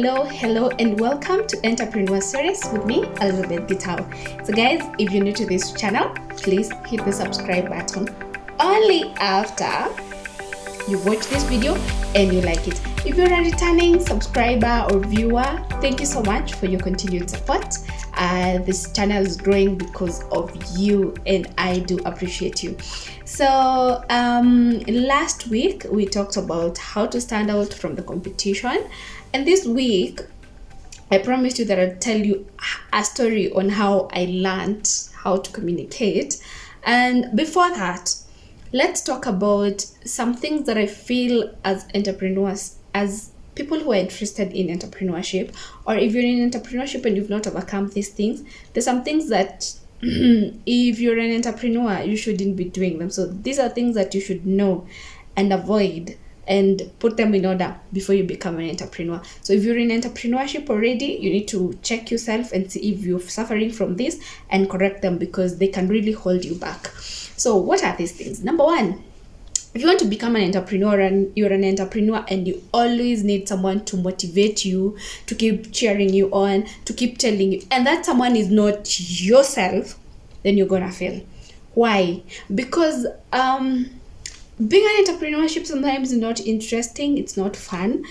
Hello, and welcome to Entrepreneur Series with me, Elizabeth Gitao. So guys, if you're new to this channel, please hit the subscribe button only after you watch this video and you like it. If you're a returning subscriber or viewer, thank you so much for your continued support. This channel is growing because of you, and I do appreciate you. So last week we talked about how to stand out from the competition, and this week I promised you that I'll tell you a story on how I learned how to communicate. And before that, let's talk about some things that I feel as entrepreneurs, as people who are interested in entrepreneurship, or if you're in entrepreneurship and you've not overcome these things, there's some things that if you're an entrepreneur, you shouldn't be doing them. So these are things that you should know and avoid and put them in order before you become an entrepreneur. So if you're in entrepreneurship already, you need to check yourself and see if you're suffering from this and correct them, because they can really hold you back. So what are these things? Number one, if you want to become an entrepreneur and you're an entrepreneur and you always need someone to motivate you, to keep cheering you on, to keep telling you, and that someone is not yourself, then you're gonna fail. Why? Because being an entrepreneurship sometimes is not interesting, it's not fun,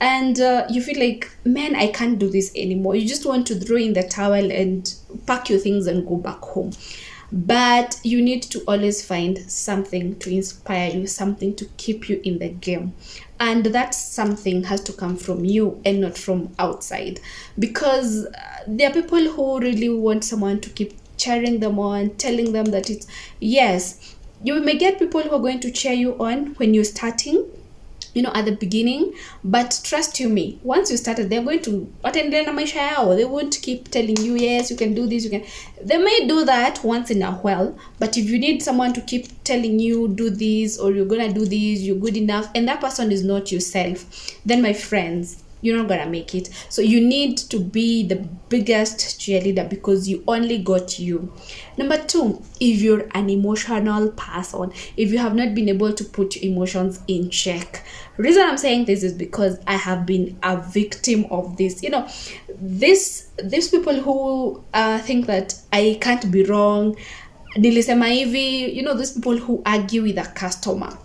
and you feel like, man, I can't do this anymore. You just want to throw in the towel and pack your things and go back home. But you need to always find something to inspire you, something to keep you in the game. And that something has to come from you and not from outside. Because there are people who really want someone to keep cheering them on, telling them that it's, yes, you may get people who are going to cheer you on when you're starting, at the beginning, but trust you me, once you started, they're going to attend na maisha yao. They won't keep telling you, yes, you can do this, you can. They may do that once in a while, but if you need someone to keep telling you, do this, or you're gonna do this, you're good enough, and that person is not yourself, then my friends, you're not gonna make it. So you need to be the biggest cheerleader, because you only got you. Number two, if you're an emotional person, if you have not been able to put your emotions in check. Reason I'm saying this is because I have been a victim of this. These people who think that I can't be wrong, nilisema hivi, these people who argue with a customer,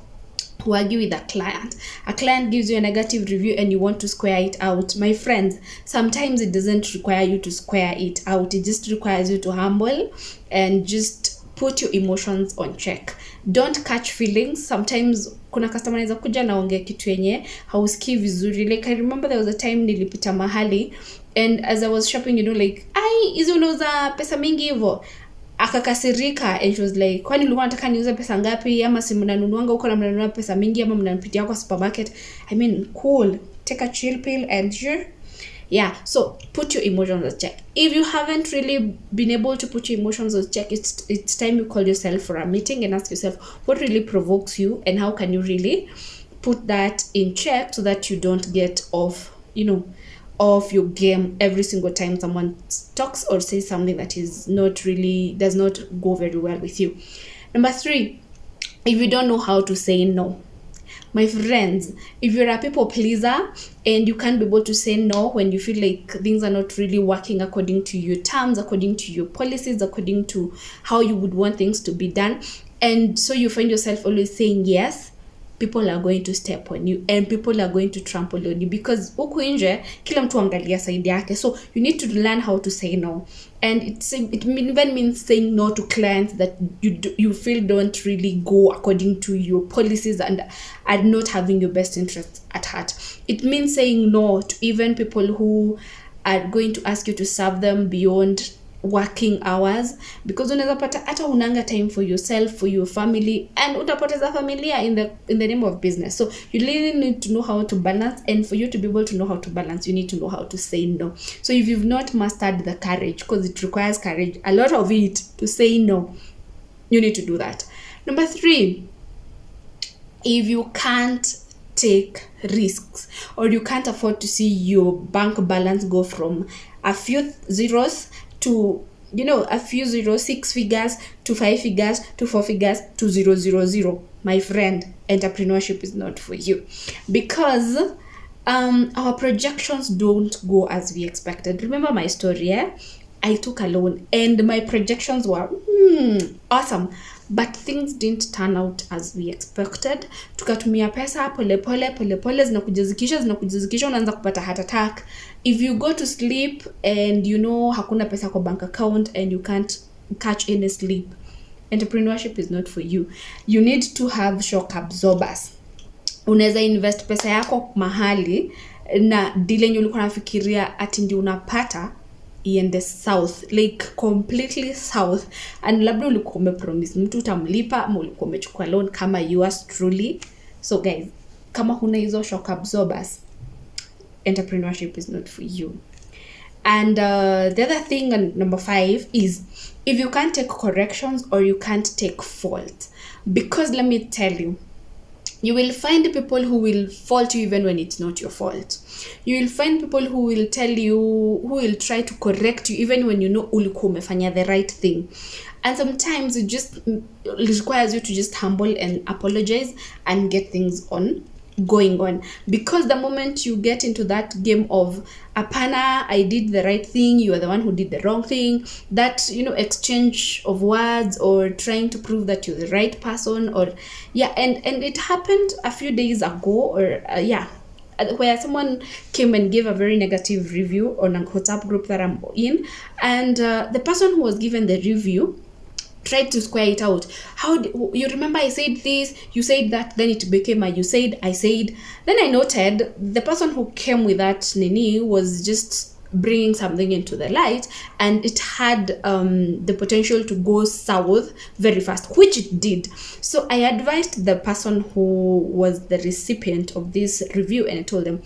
who argue with a client. A client gives you a negative review and you want to square it out. My friends, sometimes it doesn't require you to square it out. It just requires you to humble and just put your emotions on check. Don't catch feelings. Sometimes kuna customer anaweza kuja naongea kitu yenye hausikii vizuri. Like I remember there was a time nilipita mahali, and as I was shopping, hizo unauza pesa mingi hivyo. Akakasirika, and she was like, kwani ulikuwa unataka niuze pesa ngapi, ama si mnanunuanga huko na mnanunua pesa mingi, ama mnanipitia kwa supermarket? I mean, cool, take a chill pill and so put your emotions on check. If you haven't really been able to put your emotions on check, it's time you call yourself for a meeting and ask yourself what really provokes you, and how can you really put that in check so that you don't get off your game every single time someone talks or says something that is not really, does not go very well with you. Number three, if you don't know how to say no. My friends, if you're a people pleaser and you can't be able to say no when you feel like things are not really working according to your terms, according to your policies, according to how you would want things to be done, and so you find yourself always saying yes, people are going to step on you and people are going to trample on you, because huku nje kila mtu angalia side yake. So you need to learn how to say no, and it even means saying no to clients that you feel don't really go according to your policies and are not having your best interests at heart. It means saying no to even people who are going to ask you to serve them beyond working hours, because unaweza pata hata unanga time for yourself, for your family, and utapoteza familia in the name of business. So you really need to know how to balance, and for you to be able to know how to balance, you need to know how to say no. So if you've not mastered the courage, because it requires courage, a lot of it, to say no, you need to do that. Number three, if you can't take risks, or you can't afford to see your bank balance go from a few zeros to a few zeros, 6 figures, to 5 figures, to 4 figures, to 000, my friend, entrepreneurship is not for you. Because our projections don't go as we expected. Remember my story, yeah? I took a loan and my projections were awesome, but things didn't turn out as we expected. Tukatumia pesa pole zinakujizikisha unaanza kupata heart attack. If you go to sleep and hakuna pesa kwa bank account and you can't catch any sleep, entrepreneurship is not for you. You need to have shock absorbers. Unaweza invest pesa yako mahali na deal yenye ulikuwa unafikiria ati ndio unapata iende south, like completely south, and labda ulikuwa umepromise mtu utamlipa ama ulikuwa umechukua loan kama yours truly. So guys, kama huna hizo shock absorbers, entrepreneurship is not for you. And the other thing, number 5, is if you can't take corrections or you can't take fault. Because let me tell you, you will find people who will fault you even when it's not your fault. You will find people who will tell you, who will try to correct you even when ulikuwa umefanya the right thing. And sometimes it just requires you to just humble and apologize and get things going on. Because the moment you get into that game of apana, I did the right thing, you are the one who did the wrong thing, that exchange of words or trying to prove that you're the right person, or and it happened a few days ago, or where someone came and gave a very negative review on a WhatsApp group that I'm in, and the person who was given the review tried to square it out. You remember I said this, you said that, then it became a you said, I said. Then I noted the person who came with that nini was just bringing something into the light, and it had the potential to go south very fast, which it did. So I advised the person who was the recipient of this review, and I told them,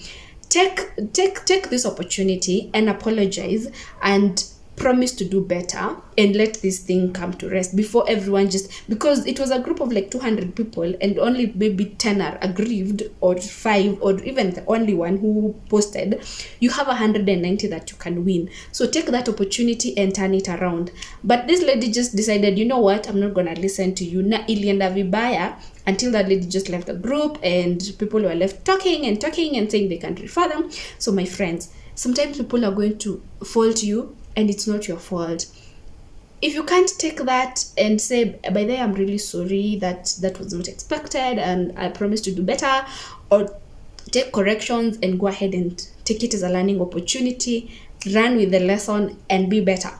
take this opportunity and apologize and promise to do better and let this thing come to rest before everyone because it was a group of like 200 people and only maybe 10 are aggrieved, or 5, or even the only one who posted. You have 190 that you can win. So take that opportunity and turn it around. But this lady just decided, you know what, I'm not gonna listen to you. Na ilienda vibaya until that lady just left the group and people were left talking and saying they can't refer them. So my friends, sometimes people are going to fault you and it's not your fault. If you can't take that and say, by the way, I'm really sorry, that was not expected and I promise to do better, or take corrections and go ahead and take it as a learning opportunity, run with the lesson and be better,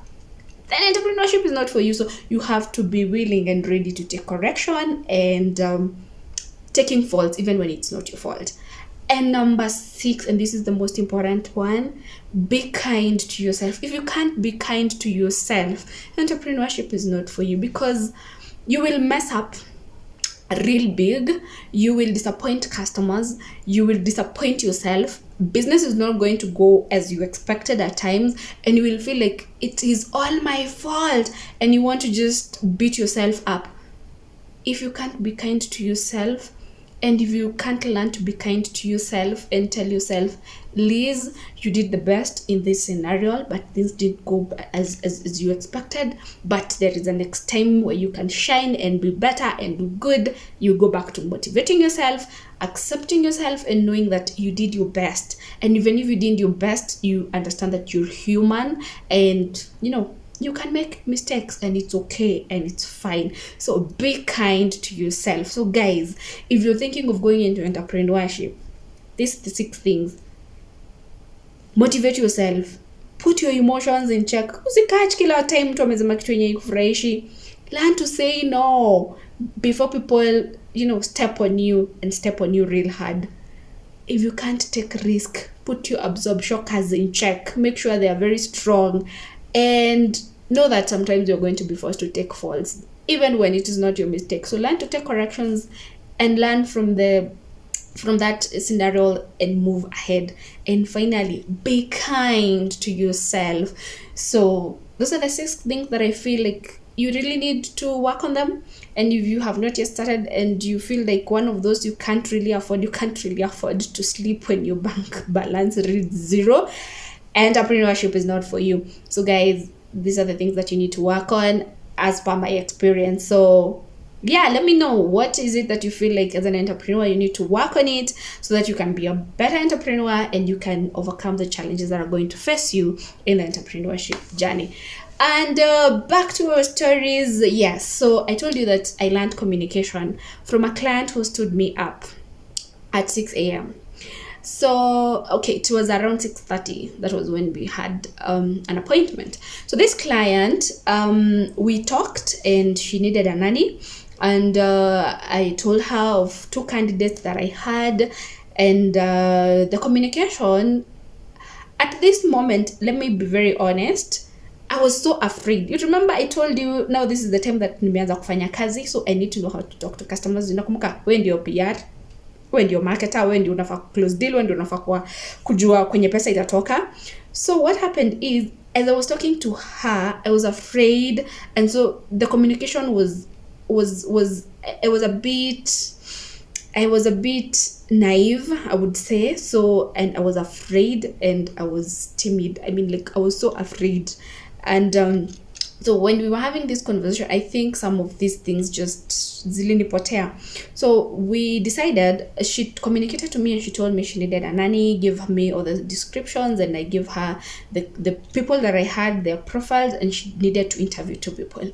then entrepreneurship is not for you. So you have to be willing and ready to take correction and taking faults even when it's not your fault. And number 6, and this is the most important one, be kind to yourself. If you can't be kind to yourself, entrepreneurship is not for you, because you will mess up real big. You will disappoint customers. You will disappoint yourself. Business is not going to go as you expected at times, and you will feel like it is all my fault, and you want to just beat yourself up. If you can't be kind to yourself, and if you can't learn to be kind to yourself and tell yourself, Liz, you did the best in this scenario, but things didn't go as you expected, but there is a next time where you can shine and be better and do good, you go back to motivating yourself, accepting yourself, and knowing that you did your best. And even if you did your best, you understand that you're human, and you can make mistakes, and it's okay and it's fine. So be kind to yourself. So guys, if you're thinking of going into entrepreneurship, these are the 6 things. Motivate yourself. Put your emotions in check. Usikach kila time mtu amesema kitu yenye ikufurahishi. Learn to say no before people, step on you real hard. If you can't take risk, put your shockers in check. Make sure they are very strong. And know that sometimes you're going to be forced to take faults, even when it is not your mistake. So learn to take corrections and learn from that scenario and move ahead. And finally, be kind to yourself. So those are the 6 things that I feel like you really need to work on them. And if you have not yet started and you feel like one of those you can't really afford to sleep when your bank balance reads 0, entrepreneurship is not for you. So guys, these are the things that you need to work on as per my experience. So yeah, let me know what is it that you feel like as an entrepreneur you need to work on it so that you can be a better entrepreneur and you can overcome the challenges that are going to face you in the entrepreneurship journey. And back to our stories. Yes, so I told you that I learned communication from a client who stood me up at 6 a.m. So, okay, it was around 6:30. That was when we had an appointment. So this client, we talked and she needed a nanny. And I told her of 2 candidates that I had. And the communication, at this moment, let me be very honest, I was so afraid. You remember I told you, now this is the time that nimeanza kufanya kazi, so I need to know how to talk to customers. Unakumbuka, wewe ndio PR, wewe ndio marketer, wewe ndio unafaa close deal, wewe ndio unafaa kujua kwenye pesa itatoka. So what happened is, as I was talking to her, I was afraid, and so the communication was a bit naive, I would say. So, and I was afraid and I was timid. I mean, like, I was so afraid. And so when we were having this conversation, I think some of these things just zilinipotea. So we decided, she communicated to me and she told me she needed a nanny, give me all the descriptions, and I give her the people that I had, their profiles, and she needed to interview 2 people.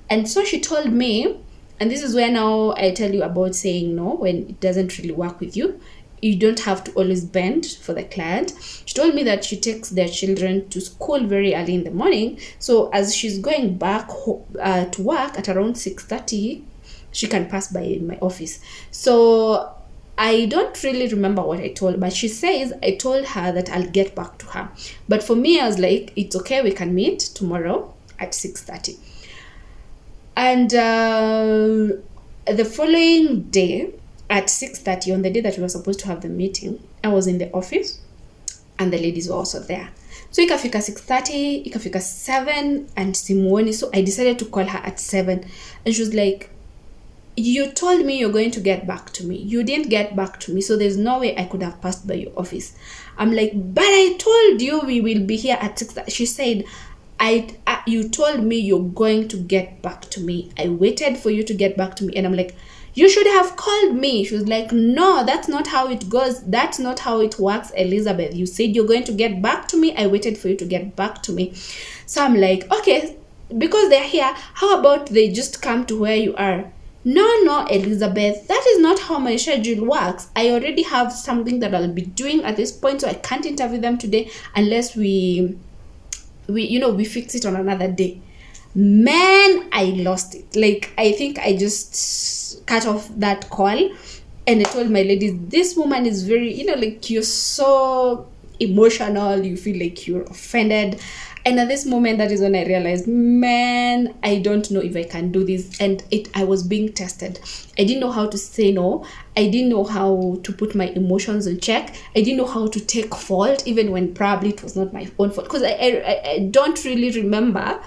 And so she told me, and this is where now I tell you about saying no when it doesn't really work with you. You don't have to always bend for the client. She told me that she takes their children to school very early in the morning. So as she's going back to work at around 6:30, she can pass by my office. So I don't really remember what I told, but she says I told her that I'll get back to her. But for me, I was like, it's okay, we can meet tomorrow at 6:30. And the following day at 6:30, on the day that we were supposed to have the meeting, I was in the office and the ladies were also there. So ikafika 6:30, ikafika 7 and simuoni. So I decided to call her at 7 and she was like, you told me you're going to get back to me. You didn't get back to me, so there's no way I could have passed by your office. I'm like, but I told you we will be here at 6:30. She said, you told me you're going to get back to me. I waited for you to get back to me. And I'm like, you should have called me. She was like, no, that's not how it goes. That's not how it works, Elizabeth. You said you're going to get back to me. I waited for you to get back to me. So I'm like, okay, because they're here, how about they just come to where you are? No, Elizabeth, that is not how my schedule works. I already have something that I'll be doing at this point, so I can't interview them today unless we fix it on another day. Man, I lost it. Like, I think I just cut off that call and I told my ladies, this woman is very, like, you're so emotional, you feel like you're offended. And at this moment, that is when I realized, man, I don't know if I can do this. And I was being tested. I didn't know how to say no. I didn't know how to put my emotions in check. I didn't know how to take fault, even when probably it was not my own fault. Because I don't really remember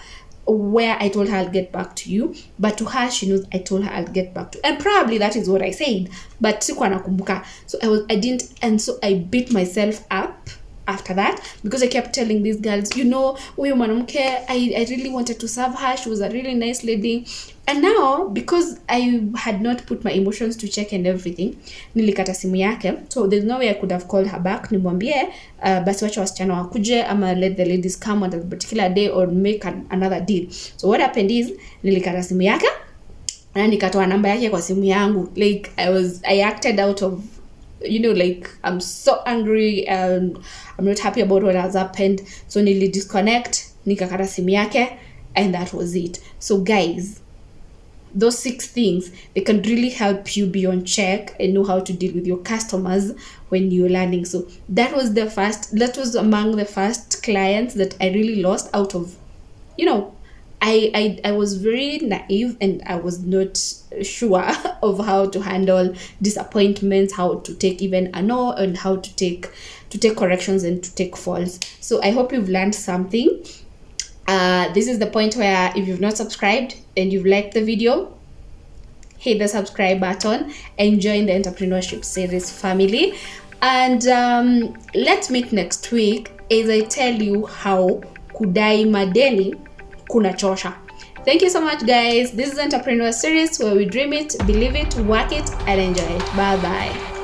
where I told her I'll get back to you. But to her, she knows I told her I'll get back to. And probably that is what I said. But sikuwa nakumbuka. So I didn't. And so I beat myself up after that, because I kept telling these girls, huyu mwanamke, I really wanted to serve her. She was a really nice lady. And now, because I had not put my emotions to check and everything, nilikata simu yake. So there's no way I could have called her back. Nimwambie, basi wacha wasichana wakuje, ama let the ladies come on a particular day or make another deal. So what happened is, nilikata simu yake, na nikatoa namba yake kwa simu yangu. Like, I acted out of, like, I'm so angry and I'm not happy about what has happened. So nili disconnect, nikakata simu yake, and that was it. So guys, those 6 things, they can really help you be on check and know how to deal with your customers when you're learning. So that was among the first clients that I really lost out of, I was very naive and I was not sure of how to handle disappointments, how to take even a no, and how to take corrections and to take faults. So I hope you've learned something. This is the point where if you've not subscribed and you've liked the video, hit the subscribe button and join the entrepreneurship series family. And let's meet next week as I tell you how kudai madeni kunachosha. Thank you so much, guys. This is Entrepreneur Series, where we dream it, believe it, work it, and enjoy it. Bye bye.